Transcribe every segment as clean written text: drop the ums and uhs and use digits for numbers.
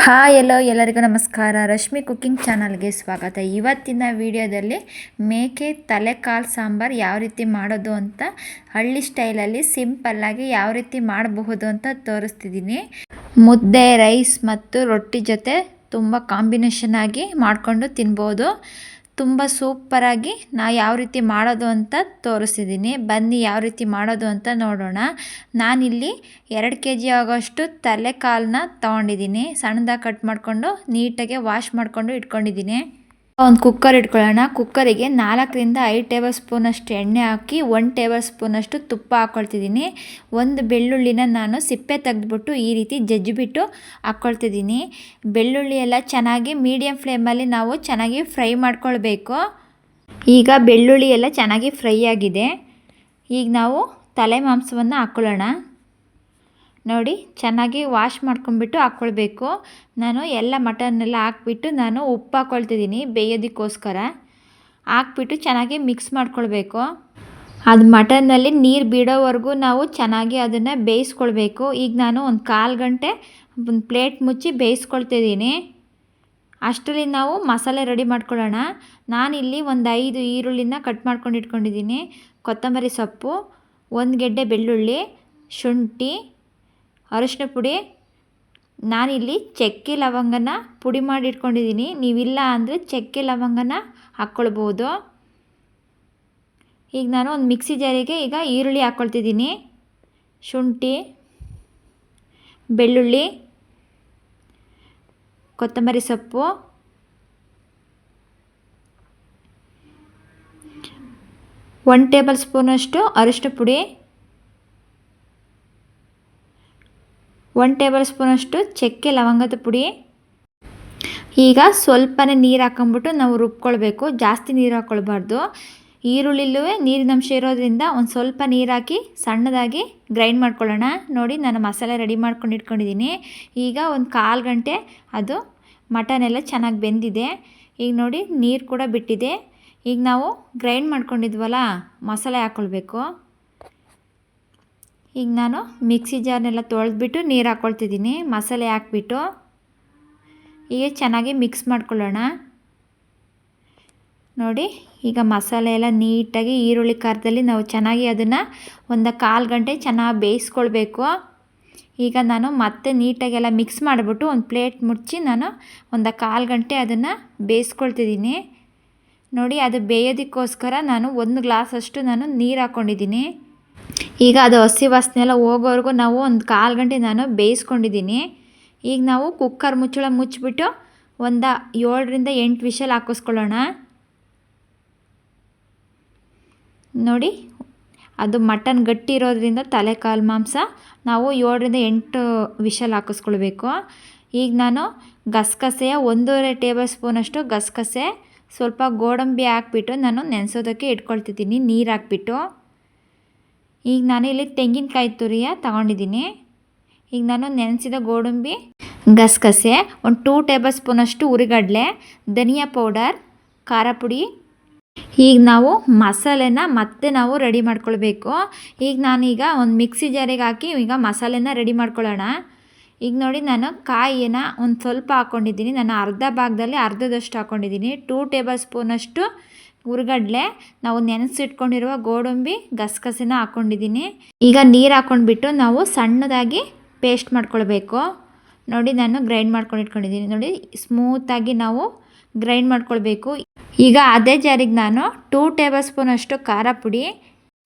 Hi ಎಲ್ಲೋ ಎಲ್ಲರಿಗೂ ನಮಸ್ಕಾರ. Rashmi cooking ಚಾನಲ್ಗೆ ಸ್ವಾಗತ. ಇವತ್ತಿನ ವಿಡಿಯೋದಲ್ಲಿ ಮೇಕೆ ತಲೆಕಾಲು ಸಾಂಬಾರು ಯಾವ ರೀತಿ ಮಾಡೋದು ಅಂತ ಹಳ್ಳಿ ಸ್ಟೈಲಲ್ಲಿ ಸಿಂಪಲ್ಲಾಗಿ ಯಾವ ರೀತಿ ಮಾಡಬಹುದು ಅಂತ ತೋರಿಸ್ತಿದ್ದೀನಿ. ಮುದ್ದೆ, ರೈಸ್ ಮತ್ತು ರೊಟ್ಟಿ ಜೊತೆ ತುಂಬ ಕಾಂಬಿನೇಷನ್ ಆಗಿ ಮಾಡಿಕೊಂಡು ತಿನ್ಬೋದು. ತುಂಬ ಸೂಪರಾಗಿ ಯಾವ ರೀತಿ ಮಾಡೋದು ಅಂತ ತೋರಿಸ್ತಿದ್ದೀನಿ. ಬನ್ನಿ ಯಾವ ರೀತಿ ಮಾಡೋದು ಅಂತ ನೋಡೋಣ. ನಾನಿಲ್ಲಿ 2 kg ಆಗೋಷ್ಟು ತಲೆಕಾಲನ್ನ ತೊಗೊಂಡಿದ್ದೀನಿ. ಸಣ್ಣದಾಗಿ ಕಟ್ ಮಾಡಿಕೊಂಡು ನೀಟಾಗಿ ವಾಶ್ ಮಾಡಿಕೊಂಡು ಇಟ್ಕೊಂಡಿದ್ದೀನಿ. ಒಂದು ಕುಕ್ಕರ್ ಇಟ್ಕೊಳ್ಳೋಣ. ಕುಕ್ಕರಿಗೆ 4ರಿಂದ 5 ಟೇಬಲ್ ಸ್ಪೂನಷ್ಟು ಎಣ್ಣೆ ಹಾಕಿ 1 ಟೇಬಲ್ ಸ್ಪೂನಷ್ಟು ತುಪ್ಪ ಹಾಕ್ಕೊಳ್ತಿದ್ದೀನಿ. ಒಂದು ಬೆಳ್ಳುಳ್ಳಿನ ನಾನು ಸಿಪ್ಪೆ ತೆಗೆದ್ಬಿಟ್ಟು ಈ ರೀತಿ ಜಜ್ಜಿಬಿಟ್ಟು ಹಾಕ್ಕೊಳ್ತಿದ್ದೀನಿ. ಬೆಳ್ಳುಳ್ಳಿ ಎಲ್ಲ ಚೆನ್ನಾಗಿ ಮೀಡಿಯಮ್ ಫ್ಲೇಮಲ್ಲಿ ನಾವು ಚೆನ್ನಾಗಿ ಫ್ರೈ ಮಾಡ್ಕೊಳ್ಬೇಕು. ಈಗ ಬೆಳ್ಳುಳ್ಳಿ ಎಲ್ಲ ಚೆನ್ನಾಗಿ ಫ್ರೈ ಆಗಿದೆ. ಈಗ ನಾವು ತಲೆ ಮಾಂಸವನ್ನು ಹಾಕ್ಕೊಳ್ಳೋಣ. ನೋಡಿ, ಚೆನ್ನಾಗಿ ವಾಶ್ ಮಾಡ್ಕೊಂಡ್ಬಿಟ್ಟು ಹಾಕ್ಕೊಳ್ಬೇಕು. ನಾನು ಎಲ್ಲ ಮಟನ್ನೆಲ್ಲ ಹಾಕ್ಬಿಟ್ಟು ನಾನು ಉಪ್ಪು ಹಾಕ್ಕೊಳ್ತಿದ್ದೀನಿ ಬೇಯೋದಕ್ಕೋಸ್ಕರ. ಹಾಕ್ಬಿಟ್ಟು ಚೆನ್ನಾಗಿ ಮಿಕ್ಸ್ ಮಾಡ್ಕೊಳ್ಬೇಕು. ಅದು ಮಟನ್ನಲ್ಲಿ ನೀರು ಬಿಡೋವರೆಗೂ ನಾವು ಚೆನ್ನಾಗಿ ಅದನ್ನು ಬೇಯಿಸ್ಕೊಳ್ಬೇಕು. ಈಗ ನಾನು ಒಂದು 1/4 ಗಂಟೆ ಒಂದು ಪ್ಲೇಟ್ ಮುಚ್ಚಿ ಬೇಯಿಸ್ಕೊಳ್ತಿದ್ದೀನಿ. ಅಷ್ಟರಲ್ಲಿ ನಾವು ಮಸಾಲೆ ರೆಡಿ ಮಾಡ್ಕೊಳ್ಳೋಣ. ನಾನಿಲ್ಲಿ ಒಂದು 5 ಈರುಳ್ಳಿನ ಕಟ್ ಮಾಡ್ಕೊಂಡು ಇಟ್ಕೊಂಡಿದ್ದೀನಿ. ಕೊತ್ತಂಬರಿ ಸೊಪ್ಪು, 1 ಗೆಡ್ಡೆ ಬೆಳ್ಳುಳ್ಳಿ, ಶುಂಠಿ, ಅರಿಶಿನ ಪುಡಿ. ನಾನಿಲ್ಲಿ ಚಕ್ಕೆ ಲವಂಗನ ಪುಡಿ ಮಾಡಿ ಇಟ್ಕೊಂಡಿದ್ದೀನಿ. ನೀವಿಲ್ಲ ಅಂದರೆ ಚಕ್ಕೆ ಲವಂಗನ ಹಾಕ್ಕೊಳ್ಬೋದು. ಈಗ ನಾನು ಒಂದು ಮಿಕ್ಸಿ ಜಾರಿಗೆ ಈಗ ಈರುಳ್ಳಿ ಹಾಕ್ಕೊಳ್ತಿದ್ದೀನಿ. ಶುಂಠಿ, ಬೆಳ್ಳುಳ್ಳಿ, ಕೊತ್ತಂಬರಿ ಸೊಪ್ಪು, ಒಂದು ಟೇಬಲ್ ಸ್ಪೂನಷ್ಟು ಅರಿಶಿನ ಪುಡಿ, 1 ಟೇಬಲ್ ಸ್ಪೂನಷ್ಟು ಚಕ್ಕೆ ಲವಂಗದ ಪುಡಿ. ಈಗ ಸ್ವಲ್ಪನೇ ನೀರು ಹಾಕೊಂಬಿಟ್ಟು ನಾವು ರುಬ್ಕೊಳ್ಬೇಕು. ಜಾಸ್ತಿ ನೀರು ಹಾಕ್ಕೊಳ್ಬಾರ್ದು. ಈರುಳ್ಳಿಲೂ ನೀರಿನಂಶ ಇರೋದ್ರಿಂದ ಒಂದು ಸ್ವಲ್ಪ ನೀರು ಹಾಕಿ ಸಣ್ಣದಾಗಿ ಗ್ರೈಂಡ್ ಮಾಡ್ಕೊಳ್ಳೋಣ. ನೋಡಿ, ನಾನು ಮಸಾಲೆ ರೆಡಿ ಮಾಡ್ಕೊಂಡು ಇಟ್ಕೊಂಡಿದ್ದೀನಿ. ಈಗ ಒಂದು 1/4 ಗಂಟೆ ಅದು ಮಟನ್ ಎಲ್ಲ ಚೆನ್ನಾಗಿ ಬೆಂದಿದೆ. ಈಗ ನೋಡಿ, ನೀರು ಕೂಡ ಬಿಟ್ಟಿದೆ. ಈಗ ನಾವು ಗ್ರೈಂಡ್ ಮಾಡ್ಕೊಂಡಿದ್ವಲ್ಲ ಮಸಾಲೆ ಹಾಕ್ಕೊಳ್ಬೇಕು. ಈಗ ನಾನು ಮಿಕ್ಸಿ ಜಾರ್ನೆಲ್ಲ ತೊಳೆದ್ಬಿಟ್ಟು ನೀರು ಹಾಕ್ಕೊಳ್ತಿದ್ದೀನಿ. ಮಸಾಲೆ ಹಾಕ್ಬಿಟ್ಟು ಈಗ ಚೆನ್ನಾಗಿ ಮಿಕ್ಸ್ ಮಾಡ್ಕೊಳ್ಳೋಣ. ನೋಡಿ, ಈಗ ಮಸಾಲೆ ಎಲ್ಲ ನೀಟಾಗಿ ಈರುಳ್ಳಿ ಖಾರದಲ್ಲಿ ನಾವು ಚೆನ್ನಾಗಿ ಅದನ್ನು ಒಂದು 1/4 ಗಂಟೆ ಚೆನ್ನಾಗಿ ಬೇಯಿಸ್ಕೊಳ್ಬೇಕು. ಈಗ ನಾನು ಮತ್ತೆ ನೀಟಾಗೆಲ್ಲ ಮಿಕ್ಸ್ ಮಾಡಿಬಿಟ್ಟು ಒಂದು ಪ್ಲೇಟ್ ಮುಚ್ಚಿ ನಾನು ಒಂದು 1/4 ಗಂಟೆ ಅದನ್ನು ಬೇಯಿಸ್ಕೊಳ್ತಿದ್ದೀನಿ. ನೋಡಿ, ಅದು ಬೇಯೋದಕ್ಕೋಸ್ಕರ ನಾನು 1 ಗ್ಲಾಸಷ್ಟು ನಾನು ನೀರು ಹಾಕ್ಕೊಂಡಿದ್ದೀನಿ. ಈಗ ಅದು ಹಸಿ ವಾಸನೆ ಎಲ್ಲ ಹೋಗೋವರೆಗೂ ನಾವು ಒಂದು 1/4 ಗಂಟೆ ನಾನು ಬೇಯಿಸ್ಕೊಂಡಿದ್ದೀನಿ. ಈಗ ನಾವು ಕುಕ್ಕರ್ ಮುಚ್ಚಳ ಮುಚ್ಚಿಬಿಟ್ಟು ಒಂದು 7ರಿಂದ 8 ವಿಷಲ್ ಹಾಕಿಸ್ಕೊಳ್ಳೋಣ. ನೋಡಿ, ಅದು ಮಟನ್ ಗಟ್ಟಿ ಇರೋದ್ರಿಂದ ತಲೆಕಾಲು ಮಾಂಸ ನಾವು 7ರಿಂದ 8 ವಿಷಲ್ ಹಾಕಿಸ್ಕೊಳ್ಬೇಕು. ಈಗ ನಾನು ಗಸಗಸೆಯ 1.5 ಟೇಬಲ್ ಸ್ಪೂನಷ್ಟು ಗಸಗಸೆ, ಸ್ವಲ್ಪ ಗೋಡಂಬಿ ಹಾಕ್ಬಿಟ್ಟು ನಾನು ನೆನೆಸೋದಕ್ಕೆ ಇಟ್ಕೊಳ್ತಿದ್ದೀನಿ ನೀರು ಹಾಕ್ಬಿಟ್ಟು. ಈಗ ನಾನು ಇಲ್ಲಿ ತೆಂಗಿನಕಾಯಿ ತುರಿಯ ತಗೊಂಡಿದ್ದೀನಿ. ಈಗ ನಾನು ನೆನೆಸಿದ ಗೋಡಂಬಿ, ಗಸಗಸೆ, ಒಂದು 2 ಟೇಬಲ್ ಸ್ಪೂನಷ್ಟು ಹುರಿಗಡಲೆ, ಧನಿಯಾ ಪೌಡರ್, ಖಾರ ಪುಡಿ. ಈಗ ನಾವು ಮಸಾಲೆನ ಮತ್ತೆ ನಾವು ರೆಡಿ ಮಾಡ್ಕೊಳ್ಬೇಕು. ಈಗ ನಾನೀಗ ಒಂದು ಮಿಕ್ಸಿ ಜಾರಿಗೆ ಹಾಕಿ ಈಗ ಮಸಾಲೆನ ರೆಡಿ ಮಾಡ್ಕೊಳ್ಳೋಣ. ಈಗ ನೋಡಿ, ನಾನು ಕಾಯಿನ ಒಂದು ಸ್ವಲ್ಪ ಹಾಕ್ಕೊಂಡಿದ್ದೀನಿ. ನಾನು ಅರ್ಧ ಭಾಗದಲ್ಲಿ ಅರ್ಧದಷ್ಟು ಹಾಕ್ಕೊಂಡಿದ್ದೀನಿ. 2 ಟೇಬಲ್ ಸ್ಪೂನಷ್ಟು ಹುರಿಗಡಲೆ, ನಾವು ನೆನೆಸಿಟ್ಕೊಂಡಿರುವ ಗೋಡಂಬಿ, ಗಸಗಸೆನ ಹಾಕ್ಕೊಂಡಿದ್ದೀನಿ. ಈಗ ನೀರು ಹಾಕ್ಕೊಂಡ್ಬಿಟ್ಟು ನಾವು ಸಣ್ಣದಾಗಿ ಪೇಸ್ಟ್ ಮಾಡ್ಕೊಳ್ಬೇಕು. ನೋಡಿ, ನಾನು ಗ್ರೈಂಡ್ ಮಾಡ್ಕೊಂಡು ಇಟ್ಕೊಂಡಿದ್ದೀನಿ. ನೋಡಿ, ಸ್ಮೂತಾಗಿ ನಾವು ಗ್ರೈಂಡ್ ಮಾಡ್ಕೊಳ್ಬೇಕು. ಈಗ ಅದೇ ಜಾರಿಗೆ ನಾನು 2 ಟೇಬಲ್ ಸ್ಪೂನಷ್ಟು ಖಾರ ಪುಡಿ,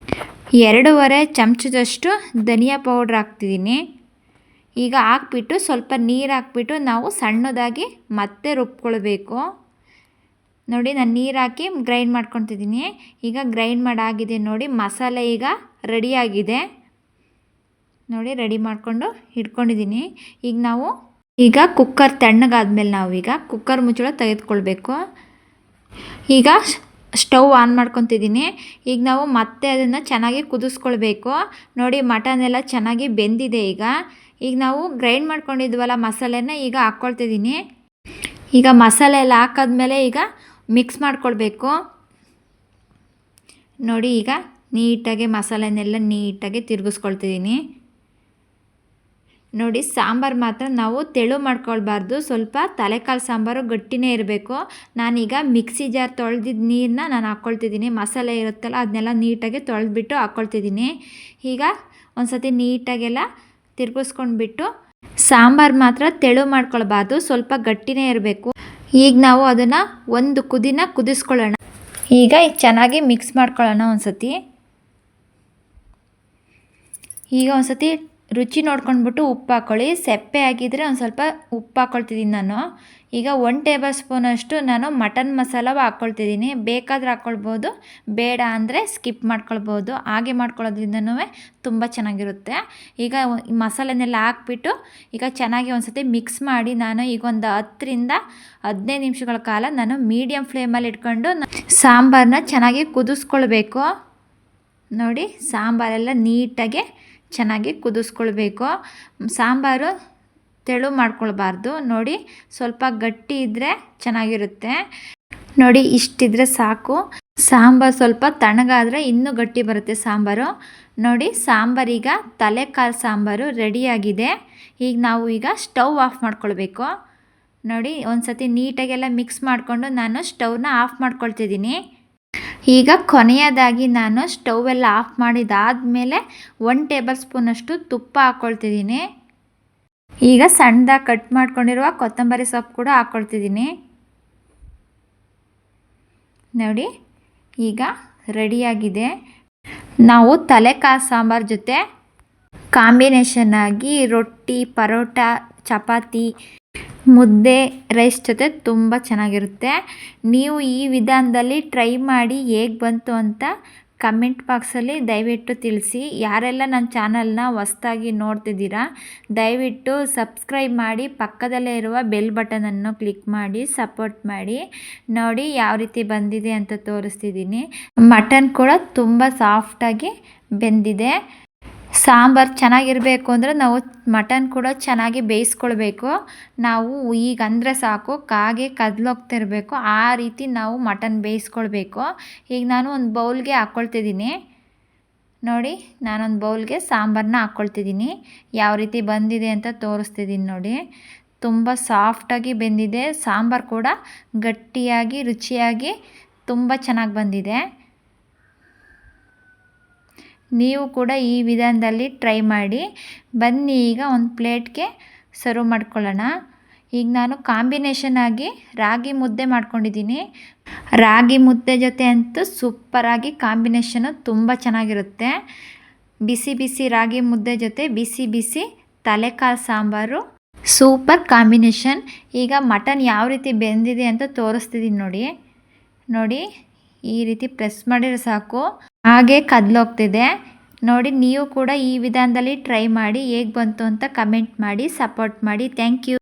2.5 ಚಮಚದಷ್ಟು ಧನಿಯಾ ಪೌಡ್ರ್ ಹಾಕ್ತಿದ್ದೀನಿ. ಈಗ ಹಾಕ್ಬಿಟ್ಟು ಸ್ವಲ್ಪ ನೀರು ಹಾಕ್ಬಿಟ್ಟು ನಾವು ಸಣ್ಣದಾಗಿ ಮತ್ತೆ ರುಬ್ಕೊಳ್ಬೇಕು. ನೋಡಿ, ನಾನು ನೀರು ಹಾಕಿ ಗ್ರೈಂಡ್ ಮಾಡ್ಕೊತಿದ್ದೀನಿ. ಈಗ ಗ್ರೈಂಡ್ ಮಾಡಾಗಿದೆ. ನೋಡಿ, ಮಸಾಲೆ ಈಗ ರೆಡಿಯಾಗಿದೆ. ನೋಡಿ, ರೆಡಿ ಮಾಡಿಕೊಂಡು ಇಟ್ಕೊಂಡಿದ್ದೀನಿ. ಈಗ ಕುಕ್ಕರ್ ತಣ್ಣಗಾದ್ಮೇಲೆ ನಾವು ಈಗ ಕುಕ್ಕರ್ ಮುಚ್ಚಳ ತೆಗೆದುಕೊಳ್ಬೇಕು. ಈಗ ಸ್ಟವ್ ಆನ್ ಮಾಡ್ಕೊತಿದ್ದೀನಿ. ಈಗ ನಾವು ಮತ್ತೆ ಅದನ್ನು ಚೆನ್ನಾಗಿ ಕುದಿಸ್ಕೊಳ್ಬೇಕು. ನೋಡಿ, ಮಟನ್ ಎಲ್ಲ ಚೆನ್ನಾಗಿ ಬೆಂದಿದೆ. ಈಗ ನಾವು ಗ್ರೈಂಡ್ ಮಾಡ್ಕೊಂಡಿದ್ವಲ್ಲ ಮಸಾಲೆನ ಈಗ ಹಾಕ್ಕೊಳ್ತಿದ್ದೀನಿ. ಈಗ ಮಸಾಲೆ ಎಲ್ಲ ಹಾಕಾದ್ಮೇಲೆ ಈಗ ಮಿಕ್ಸ್ ಮಾಡ್ಕೊಳ್ಬೇಕು. ನೋಡಿ, ಈಗ ನೀಟಾಗಿ ಮಸಾಲೆನೆಲ್ಲ ನೀಟಾಗಿ ತಿರುಗಿಸ್ಕೊಳ್ತಿದ್ದೀನಿ. ನೋಡಿ ಸಾಂಬಾರು ಮಾತ್ರ ನಾವು ತೆಳು ಮಾಡ್ಕೊಳ್ಬಾರ್ದು, ಸ್ವಲ್ಪ ತಲೆಕಾಲು ಸಾಂಬಾರು ಗಟ್ಟಿನೇ ಇರಬೇಕು. ನಾನೀಗ ಮಿಕ್ಸಿ ಜಾರ್ ತೊಳೆದಿದ್ದ ನೀರನ್ನ ನಾನು ಹಾಕ್ಕೊಳ್ತಿದ್ದೀನಿ. ಮಸಾಲೆ ಇರುತ್ತಲ್ಲ ಅದನ್ನೆಲ್ಲ ನೀಟಾಗಿ ತೊಳೆದ್ಬಿಟ್ಟು ಹಾಕ್ಕೊಳ್ತಿದ್ದೀನಿ. ಈಗ ಒಂದು ಸತಿ ನೀಟಾಗೆಲ್ಲ ತಿರ್ಗಿಸ್ಕೊಂಡ್ಬಿಟ್ಟು ಸಾಂಬಾರು ಮಾತ್ರ ತೆಳು ಮಾಡ್ಕೊಳ್ಬಾರ್ದು, ಸ್ವಲ್ಪ ಗಟ್ಟಿನೇ ಇರಬೇಕು. ಈಗ ನಾವು ಅದನ್ನು ಒಂದು ಕುದಿನ ಕುದಿಸ್ಕೊಳ್ಳೋಣ. ಈಗ ಚೆನ್ನಾಗಿ ಮಿಕ್ಸ್ ಮಾಡ್ಕೊಳ್ಳೋಣ ಒಂದು ಸತಿ. ಈಗ ಒಂದು ಸತಿ ರುಚಿ ನೋಡ್ಕೊಂಡ್ಬಿಟ್ಟು ಉಪ್ಪು ಹಾಕ್ಕೊಳ್ಳಿ. ಸಪ್ಪೆ ಆಗಿದ್ದರೆ ಒಂದು ಸ್ವಲ್ಪ ಉಪ್ಪು ಹಾಕ್ಕೊಳ್ತಿದ್ದೀನಿ ನಾನು. ಈಗ 1 ಟೇಬಲ್ ಸ್ಪೂನಷ್ಟು ನಾನು ಮಟನ್ ಮಸಾಲ ಹಾಕ್ಕೊಳ್ತಿದ್ದೀನಿ. ಬೇಕಾದರೆ ಹಾಕ್ಕೊಳ್ಬೋದು, ಬೇಡ ಅಂದರೆ ಸ್ಕಿಪ್ ಮಾಡ್ಕೊಳ್ಬೋದು. ಹಾಗೆ ಮಾಡ್ಕೊಳ್ಳೋದ್ರಿಂದನೂ ತುಂಬ ಚೆನ್ನಾಗಿರುತ್ತೆ. ಈಗ ಮಸಾಲೆನೆಲ್ಲ ಹಾಕ್ಬಿಟ್ಟು ಈಗ ಚೆನ್ನಾಗಿ ಒಂದು ಸತಿ ಮಿಕ್ಸ್ ಮಾಡಿ ನಾನು ಈಗ ಒಂದು 10ರಿಂದ 15 ನಿಮಿಷಗಳ ಕಾಲ ನಾನು ಮೀಡಿಯಮ್ ಫ್ಲೇಮಲ್ಲಿ ಇಟ್ಕೊಂಡು ಸಾಂಬಾರನ್ನ ಚೆನ್ನಾಗಿ ಕುದಿಸ್ಕೊಳ್ಬೇಕು. ನೋಡಿ ಸಾಂಬಾರೆಲ್ಲ ನೀಟಾಗೆ ಚೆನ್ನಾಗಿ ಕುದಿಸ್ಕೊಳ್ಬೇಕು. ಸಾಂಬಾರು ತೆಳು ಮಾಡ್ಕೊಳ್ಬಾರ್ದು. ನೋಡಿ ಸ್ವಲ್ಪ ಗಟ್ಟಿ ಇದ್ದರೆ ಚೆನ್ನಾಗಿರುತ್ತೆ. ನೋಡಿ ಇಷ್ಟಿದ್ರೆ ಸಾಕು. ಸಾಂಬಾರು ಸ್ವಲ್ಪ ತಣ್ಣಗಾದರೆ ಇನ್ನೂ ಗಟ್ಟಿ ಬರುತ್ತೆ ಸಾಂಬಾರು. ನೋಡಿ ಸಾಂಬಾರೀಗ ತಲೆಕಾಲು ಸಾಂಬಾರು ರೆಡಿಯಾಗಿದೆ. ಈಗ ನಾವು ಈಗ ಸ್ಟವ್ ಆಫ್ ಮಾಡ್ಕೊಳ್ಬೇಕು. ನೋಡಿ ಒಂದು ಸತಿ ನೀಟಾಗೆಲ್ಲ ಮಿಕ್ಸ್ ಮಾಡಿಕೊಂಡು ನಾನು ಸ್ಟವ್ನ ಆಫ್ ಮಾಡ್ಕೊಳ್ತಿದ್ದೀನಿ. ಈಗ ಕೊನೆಯದಾಗಿ ನಾನು ಸ್ಟವ್ ಎಲ್ಲ ಆಫ್ ಮಾಡಿದಾದಮೇಲೆ 1 ಟೇಬಲ್ ಸ್ಪೂನಷ್ಟು ತುಪ್ಪ ಹಾಕ್ಕೊಳ್ತಿದ್ದೀನಿ. ಈಗ ಸಣ್ಣದಾಗಿ ಕಟ್ ಮಾಡ್ಕೊಂಡಿರುವ ಕೊತ್ತಂಬರಿ ಸೊಪ್ಪು ಕೂಡ ಹಾಕ್ಕೊಳ್ತಿದ್ದೀನಿ. ನೋಡಿ ಈಗ ರೆಡಿಯಾಗಿದೆ. ನಾವು ತಲೆಕಾಲು ಸಾಂಬಾರು ಜೊತೆ ಕಾಂಬಿನೇಷನ್ ಆಗಿ ರೊಟ್ಟಿ, ಪರೋಟ, ಚಪಾತಿ, ಮುದ್ದೆ, ರೈಸ್ ಜೊತೆ ತುಂಬ ಚೆನ್ನಾಗಿರುತ್ತೆ. ನೀವು ಈ ವಿಧಾನದಲ್ಲಿ ಟ್ರೈ ಮಾಡಿ ಹೇಗೆ ಬಂತು ಅಂತ ಕಮೆಂಟ್ ಬಾಕ್ಸಲ್ಲಿ ದಯವಿಟ್ಟು ತಿಳಿಸಿ. ಯಾರೆಲ್ಲ ನನ್ನ ಚಾನಲ್ನ ಹೊಸ್ದಾಗಿ ನೋಡ್ತಿದ್ದೀರಾ ದಯವಿಟ್ಟು ಸಬ್ಸ್ಕ್ರೈಬ್ ಮಾಡಿ, ಪಕ್ಕದಲ್ಲೇ ಇರುವ ಬೆಲ್ ಬಟನನ್ನು ಕ್ಲಿಕ್ ಮಾಡಿ ಸಪೋರ್ಟ್ ಮಾಡಿ. ನೋಡಿ ಯಾವ ರೀತಿ ಬಂದಿದೆ ಅಂತ ತೋರಿಸ್ತಿದ್ದೀನಿ. ಮಟನ್ ಕೂಡ ತುಂಬ ಸಾಫ್ಟಾಗಿ ಬೆಂದಿದೆ. ಸಾಂಬಾರು ಚೆನ್ನಾಗಿರಬೇಕು ಅಂದರೆ ನಾವು ಮಟನ್ ಕೂಡ ಚೆನ್ನಾಗಿ ಬೇಯಿಸ್ಕೊಳ್ಬೇಕು. ನಾವು ಈಗ ಅಂದರೆ ಸಾಕು ಕಾಗೆ ಕದಲೋಗ್ತಿರಬೇಕು, ಆ ರೀತಿ ನಾವು ಮಟನ್ ಬೇಯಿಸ್ಕೊಳ್ಬೇಕು. ಈಗ ನಾನು ಒಂದು ಬೌಲ್ಗೆ ಹಾಕ್ಕೊಳ್ತಿದ್ದೀನಿ. ನೋಡಿ ನಾನೊಂದು ಬೌಲ್ಗೆ ಸಾಂಬಾರನ್ನ ಹಾಕ್ಕೊಳ್ತಿದ್ದೀನಿ. ಯಾವ ರೀತಿ ಬಂದಿದೆ ಅಂತ ತೋರಿಸ್ತಿದ್ದೀನಿ ನೋಡಿ. ತುಂಬ ಸಾಫ್ಟಾಗಿ ಬೆಂದಿದೆ. ಸಾಂಬಾರು ಕೂಡ ಗಟ್ಟಿಯಾಗಿ ರುಚಿಯಾಗಿ ತುಂಬ ಚೆನ್ನಾಗಿ ಬಂದಿದೆ. ನೀವು ಕೂಡ ಈ ವಿಧಾನದಲ್ಲಿ ಟ್ರೈ ಮಾಡಿ. ಬನ್ನಿ ಈಗ ಒಂದು ಪ್ಲೇಟ್ಗೆ ಸರ್ವ್ ಮಾಡ್ಕೊಳ್ಳೋಣ. ಈಗ ನಾನು ಕಾಂಬಿನೇಷನ್ ಆಗಿ ರಾಗಿ ಮುದ್ದೆ ಮಾಡ್ಕೊಂಡಿದ್ದೀನಿ. ರಾಗಿ ಮುದ್ದೆ ಜೊತೆ ಅಂತೂ ಸೂಪರಾಗಿ ಕಾಂಬಿನೇಷನು ತುಂಬ ಚೆನ್ನಾಗಿರುತ್ತೆ. ಬಿಸಿ ಬಿಸಿ ರಾಗಿ ಮುದ್ದೆ ಜೊತೆ ಬಿಸಿ ಬಿಸಿ ತಲೆಕಾಲು ಸಾಂಬಾರು ಸೂಪರ್ ಕಾಂಬಿನೇಷನ್. ಈಗ ಮಟನ್ ಯಾವ ರೀತಿ ಬೆಂದಿದೆ ಅಂತ ತೋರಿಸ್ತಿದ್ದೀನಿ ನೋಡಿ. ನೋಡಿ ಈ ರೀತಿ ಪ್ರೆಸ್ ಮಾಡಿದ್ರೆ ಸಾಕು ಹಾಗೆ ಕದಲೋಗ್ತಿದೆ. ನೋಡಿ ನೀವು ಕೂಡ ಈ ವಿಧಾನದಲ್ಲಿ ಟ್ರೈ ಮಾಡಿ ಹೇಗೆ ಬಂತು ಅಂತ ಕಮೆಂಟ್ ಮಾಡಿ ಸಪೋರ್ಟ್ ಮಾಡಿ. Thank you.